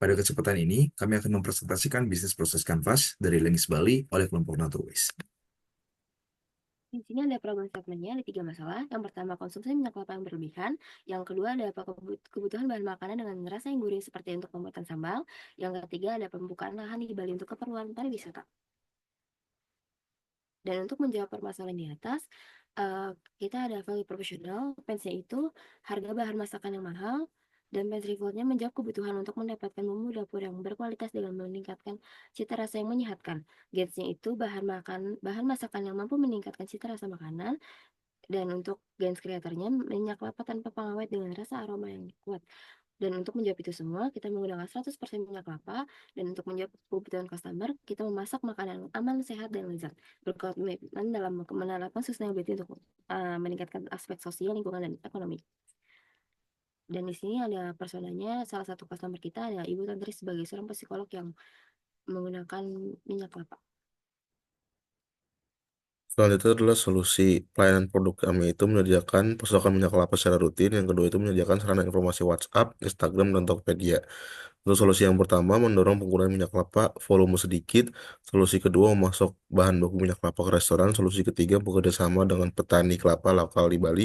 Pada kesempatan ini, kami akan mempresentasikan bisnis proses Canvas dari Lengis Bali oleh kelompok Naturways. Di sini ada problem statementnya, ada 3 masalah. Yang pertama, konsumsi minyak kelapa yang berlebihan. Yang kedua, ada kebutuhan bahan makanan dengan rasa yang gurih seperti untuk pembuatan sambal. Yang ketiga, ada pembukaan lahan di Bali untuk keperluan pariwisata. Dan untuk menjawab permasalahan di atas, eh, kita ada value profesional. Pensnya itu harga bahan masakan yang mahal. Dan Pens Revoltnya menjawab kebutuhan untuk mendapatkan bumbu dapur yang berkualitas dengan meningkatkan cita rasa yang menyehatkan. Gansnya itu bahan masakan yang mampu meningkatkan cita rasa makanan. Dan untuk Gans kreatornya minyak kelapa tanpa pengawet dengan rasa aroma yang kuat. Dan untuk menjawab itu semua, kita menggunakan 100% minyak kelapa. Dan untuk menjawab kebutuhan customer, kita memasak makanan aman, sehat, dan lezat. Berkomitmen dalam menerapkan sustainability untuk meningkatkan aspek sosial, lingkungan, dan ekonomi. Dan di sini ada personanya, salah satu customer kita ada Ibu Tantri sebagai seorang psikolog yang menggunakan minyak kelapa. Selanjutnya adalah solusi pelayanan produk kami itu menyediakan pasokan minyak kelapa secara rutin. Yang kedua itu menyediakan sarana informasi WhatsApp, Instagram, dan Tokopedia. Untuk solusi yang pertama, mendorong penggunaan minyak kelapa volume sedikit. Solusi kedua, memasok bahan baku minyak kelapa ke restoran. Solusi ketiga, bekerja sama dengan petani kelapa lokal di Bali.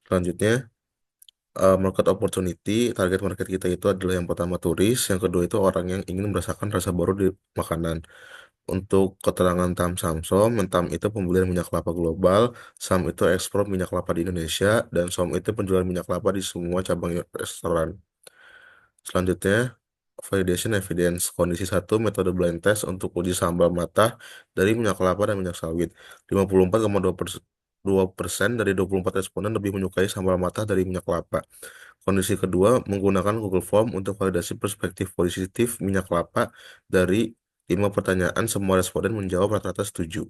Selanjutnya, market opportunity. Target market kita itu adalah yang pertama turis, yang kedua itu orang yang ingin merasakan rasa baru di makanan. Untuk keterangan TAM Samsom, TAM itu pembelian minyak kelapa global, SAM itu ekspor minyak kelapa di Indonesia, dan SOM itu penjualan minyak kelapa di semua cabang restoran. Selanjutnya, validation evidence. Kondisi satu, metode blind test untuk uji sambal matah dari minyak kelapa dan minyak sawit. 54,2% dari 24 responden lebih menyukai sambal matah dari minyak kelapa. Kondisi kedua, menggunakan Google Form untuk validasi perspektif positif minyak kelapa dari 5 pertanyaan, semua responden menjawab rata-rata setuju.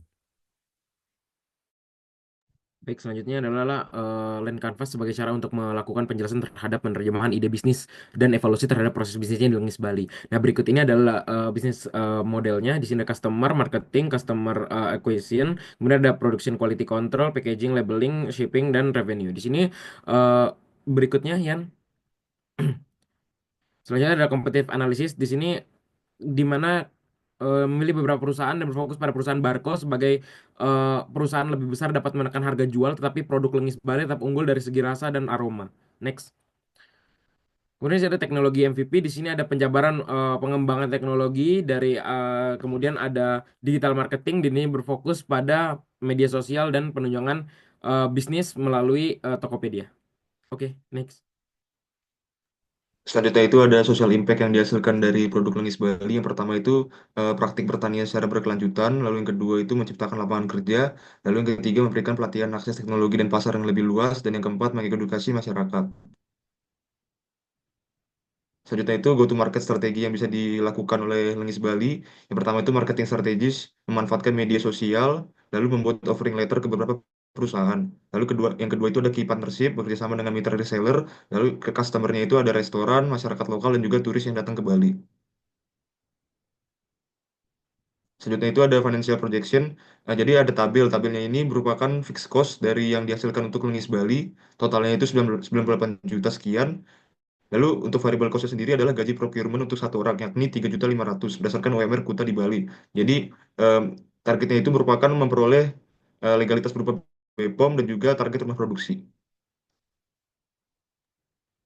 Baik, selanjutnya adalah Land Canvas sebagai cara untuk melakukan penjelasan terhadap penerjemahan ide bisnis dan evaluasi terhadap proses bisnisnya di Lengis Bali. Nah, berikut ini adalah bisnis modelnya. Di sini ada customer marketing, customer acquisition, kemudian ada production quality control, packaging, labeling, shipping, dan revenue. Di sini uh, berikutnya, Yan. Selanjutnya ada competitive analysis. Di sini di mana memilih beberapa perusahaan dan berfokus pada perusahaan Barco sebagai perusahaan lebih besar dapat menekan harga jual, tetapi produk Lengis Bali tetap unggul dari segi rasa dan aroma. Next. Kemudian ada teknologi MVP. Di sini ada penjabaran pengembangan teknologi dari kemudian ada digital marketing. Di sini berfokus pada media sosial dan penunjangan bisnis melalui Tokopedia. Oke, next. Selanjutnya itu ada social impact yang dihasilkan dari produk Lengis Bali. Yang pertama itu praktik pertanian secara berkelanjutan. Lalu yang kedua itu menciptakan lapangan kerja. Lalu yang ketiga memberikan pelatihan akses teknologi dan pasar yang lebih luas. Dan yang keempat mengedukasi masyarakat. Selanjutnya itu go to market strategi yang bisa dilakukan oleh Lengis Bali. Yang pertama itu marketing strategis, memanfaatkan media sosial, lalu membuat offering letter ke beberapa perusahaan. Lalu yang kedua itu ada key partnership, bekerja sama dengan mitra reseller. Lalu ke customernya itu ada restoran, masyarakat lokal, dan juga turis yang datang ke Bali. Selanjutnya itu ada financial projection. Nah, jadi ada tabelnya ini merupakan fixed cost dari yang dihasilkan untuk Lengis Bali. Totalnya itu 98 juta sekian. Lalu untuk variable cost sendiri adalah gaji procurement untuk satu orang, yakni 3.500.000 berdasarkan UMR Kuta di Bali. Jadi em, targetnya itu merupakan memperoleh legalitas berupa BPOM dan juga target rumah produksi.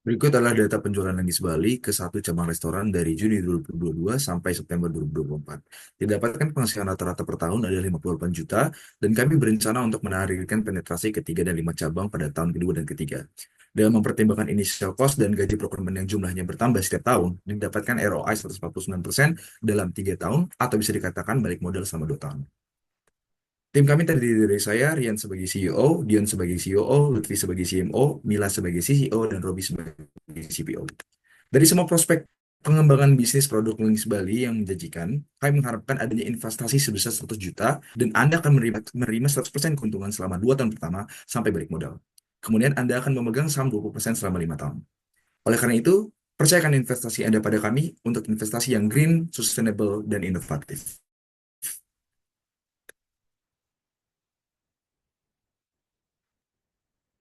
Berikut adalah data penjualan Lengis Bali ke satu cabang restoran dari Juni 2022 sampai September 2024. Didapatkan penghasilan rata-rata per tahun adalah 58 juta, dan kami berencana untuk menargetkan penetrasi ketiga dan 5 cabang pada tahun kedua dan ketiga. Dengan mempertimbangkan initial cost dan gaji procurement yang jumlahnya bertambah setiap tahun, didapatkan ROI 149% dalam 3 tahun, atau bisa dikatakan balik modal selama 2 tahun. Tim kami terdiri dari saya, Rian sebagai CEO, Dion sebagai COO, Lutfi sebagai CMO, Mila sebagai CCO, dan Robi sebagai CPO. Dari semua prospek pengembangan bisnis produk Lengis Bali yang menjanjikan, kami mengharapkan adanya investasi sebesar 100 juta dan Anda akan menerima 100% keuntungan selama 2 tahun pertama sampai balik modal. Kemudian Anda akan memegang saham 20% selama 5 tahun. Oleh karena itu, percayakan investasi Anda pada kami untuk investasi yang green, sustainable, dan inovatif.